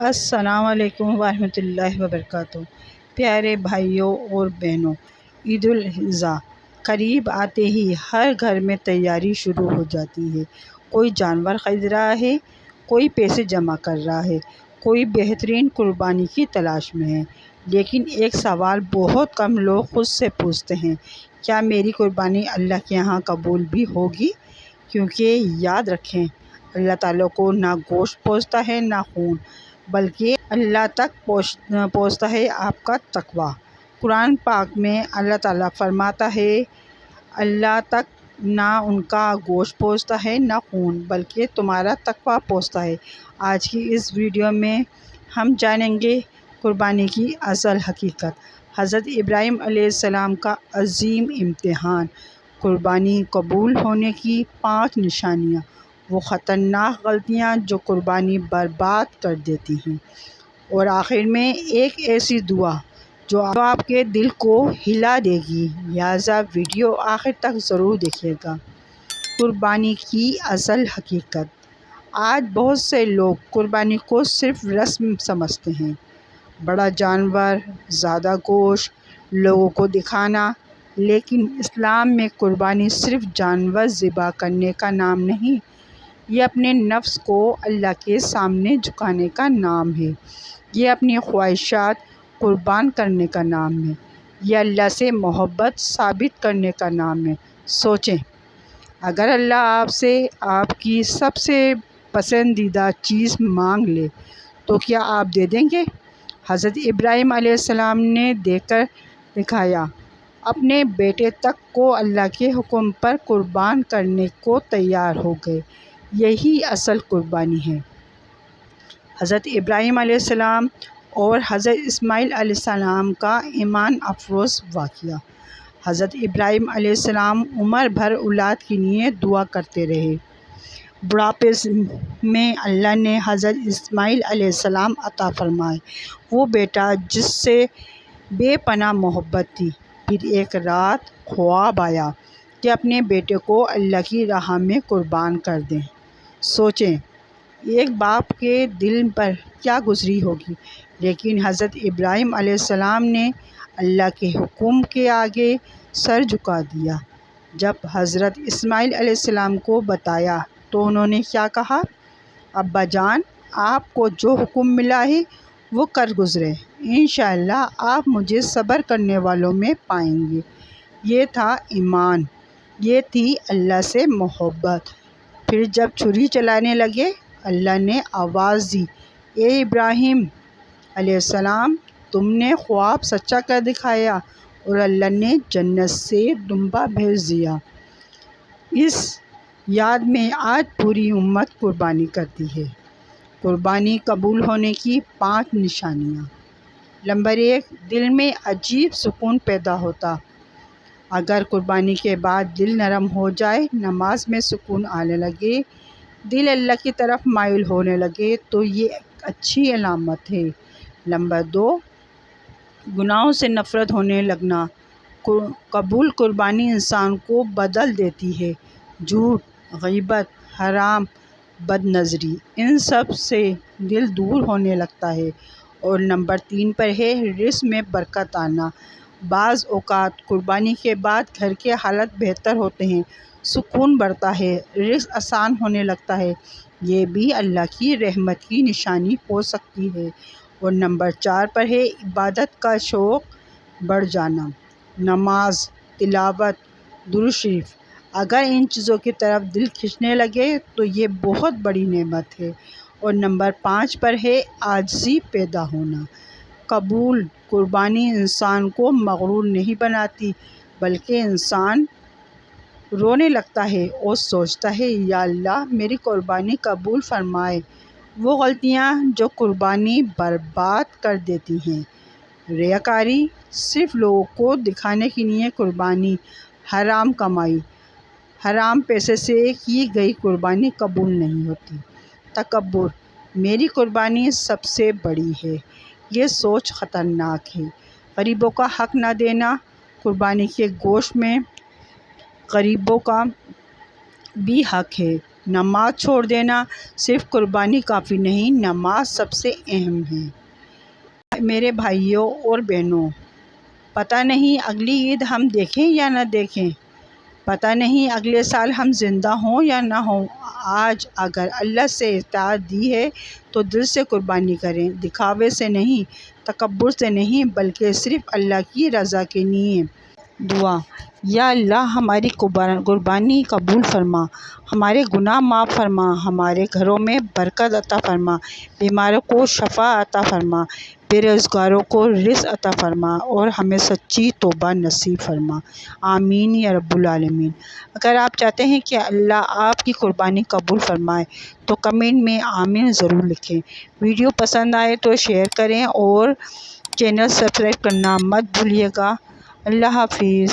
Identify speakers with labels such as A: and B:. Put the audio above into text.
A: السلام علیکم ورحمۃ اللہ وبرکاتہ۔ پیارے بھائیوں اور بہنوں، عید الاضحیٰ قریب آتے ہی ہر گھر میں تیاری شروع ہو جاتی ہے۔ کوئی جانور خرید رہا ہے، کوئی پیسے جمع کر رہا ہے، کوئی بہترین قربانی کی تلاش میں ہے۔ لیکن ایک سوال بہت کم لوگ خود سے پوچھتے ہیں، کیا میری قربانی اللہ کے یہاں قبول بھی ہوگی؟ کیونکہ یاد رکھیں، اللہ تعالیٰ کو نہ گوشت پوچھتا ہے نہ خون، بلکہ اللہ تک پوچھتا ہے آپ کا تقویٰ۔ قرآن پاک میں اللہ تعالیٰ فرماتا ہے، اللہ تک نہ ان کا گوشت پوچھتا ہے نہ خون، بلکہ تمہارا تقویٰ پوچھتا ہے۔ آج کی اس ویڈیو میں ہم جانیں گے قربانی کی اصل حقیقت، حضرت ابراہیم علیہ السلام کا عظیم امتحان، قربانی قبول ہونے کی 5 نشانیاں، وہ خطرناک غلطیاں جو قربانی برباد کر دیتی ہیں، اور آخر میں ایک ایسی دعا جو آپ کے دل کو ہلا دے گی۔ لہٰذا ویڈیو آخر تک ضرور دیکھیے گا۔ قربانی کی اصل حقیقت۔ آج بہت سے لوگ قربانی کو صرف رسم سمجھتے ہیں، بڑا جانور، زیادہ گوشت، لوگوں کو دکھانا، لیکن اسلام میں قربانی صرف جانور ذبح کرنے کا نام نہیں، یہ اپنے نفس کو اللہ کے سامنے جھکانے کا نام ہے، یہ اپنی خواہشات قربان کرنے کا نام ہے، یہ اللہ سے محبت ثابت کرنے کا نام ہے۔ سوچیں، اگر اللہ آپ سے آپ کی سب سے پسندیدہ چیز مانگ لے تو کیا آپ دے دیں گے؟ حضرت ابراہیم علیہ السلام نے دے کر دکھایا، اپنے بیٹے تک کو اللہ کے حکم پر قربان کرنے کو تیار ہو گئے۔ یہی اصل قربانی ہے۔ حضرت ابراہیم علیہ السلام اور حضرت اسماعیل علیہ السلام کا ایمان افروز واقعہ۔ حضرت ابراہیم علیہ السلام عمر بھر اولاد کے لیے دعا کرتے رہے۔ بڑھاپے میں اللہ نے حضرت اسماعیل علیہ السلام عطا فرمائے، وہ بیٹا جس سے بے پناہ محبت تھی۔ پھر ایک رات خواب آیا کہ اپنے بیٹے کو اللہ کی راہ میں قربان کر دیں۔ سوچیں، ایک باپ کے دل پر کیا گزری ہوگی، لیکن حضرت ابراہیم علیہ السلام نے اللہ کے حکم کے آگے سر جھکا دیا۔ جب حضرت اسماعیل علیہ السلام کو بتایا تو انہوں نے کیا کہا؟ ابا جان، آپ کو جو حکم ملا ہے وہ کر گزرے، انشاءاللہ آپ مجھے صبر کرنے والوں میں پائیں گے۔ یہ تھا ایمان، یہ تھی اللہ سے محبت۔ پھر جب چھری چلانے لگے، اللہ نے آواز دی، اے ابراہیم علیہ السلام، تم نے خواب سچا کر دکھایا، اور اللہ نے جنت سے دمبا بھیج دیا۔ اس یاد میں آج پوری امت قربانی کرتی ہے۔ قربانی قبول ہونے کی 5 نشانیاں۔ نمبر 1، دل میں عجیب سکون پیدا ہوتا۔ اگر قربانی کے بعد دل نرم ہو جائے، نماز میں سکون آنے لگے، دل اللہ کی طرف مائل ہونے لگے تو یہ ایک اچھی علامت ہے۔ نمبر 2، گناہوں سے نفرت ہونے لگنا۔ قبول قربانی انسان کو بدل دیتی ہے۔ جھوٹ، غیبت، حرام، بد نظری، ان سب سے دل دور ہونے لگتا ہے۔ اور نمبر 3 پر ہے رزق میں برکت آنا۔ بعض اوقات قربانی کے بعد گھر کے حالات بہتر ہوتے ہیں، سکون بڑھتا ہے، رزق آسان ہونے لگتا ہے، یہ بھی اللہ کی رحمت کی نشانی ہو سکتی ہے۔ اور نمبر 4 پر ہے عبادت کا شوق بڑھ جانا۔ نماز، تلاوت، درود شریف، اگر ان چیزوں کی طرف دل کھنچنے لگے تو یہ بہت بڑی نعمت ہے۔ اور نمبر 5 پر ہے عاجزی پیدا ہونا۔ قبول قربانی انسان کو مغرور نہیں بناتی، بلکہ انسان رونے لگتا ہے اور سوچتا ہے، یا اللہ میری قربانی قبول فرمائے۔ وہ غلطیاں جو قربانی برباد کر دیتی ہیں۔ ریاکاری، صرف لوگوں کو دکھانے کے لیے قربانی، حرام کمائی، حرام پیسے سے کی گئی قربانی قبول نہیں ہوتی۔ تکبر، میری قربانی سب سے بڑی ہے، یہ سوچ خطرناک ہے۔ غریبوں کا حق نہ دینا، قربانی کے گوشت میں غریبوں کا بھی حق ہے۔ نماز چھوڑ دینا، صرف قربانی کافی نہیں، نماز سب سے اہم ہے۔ میرے بھائیوں اور بہنوں، پتہ نہیں اگلی عید ہم دیکھیں یا نہ دیکھیں، پتہ نہیں اگلے سال ہم زندہ ہوں یا نہ ہوں۔ آج اگر اللہ سے اطاعت دی ہے تو دل سے قربانی کریں، دکھاوے سے نہیں، تکبر سے نہیں، بلکہ صرف اللہ کی رضا کے لیے۔ دعا: یا اللہ ہماری قربانی قبول فرما، ہمارے گناہ معاف فرما، ہمارے گھروں میں برکت عطا فرما، بیماروں کو شفا عطا فرما، بے روزگاروں کو رزق عطا فرما، اور ہمیں سچی توبہ نصیب فرما۔ آمین یا رب العالمین۔ اگر آپ چاہتے ہیں کہ اللہ آپ کی قربانی قبول فرمائے تو کمنٹ میں آمین ضرور لکھیں۔ ویڈیو پسند آئے تو شیئر کریں اور چینل سبسکرائب کرنا مت بھولیے گا۔ اللہ حافظ۔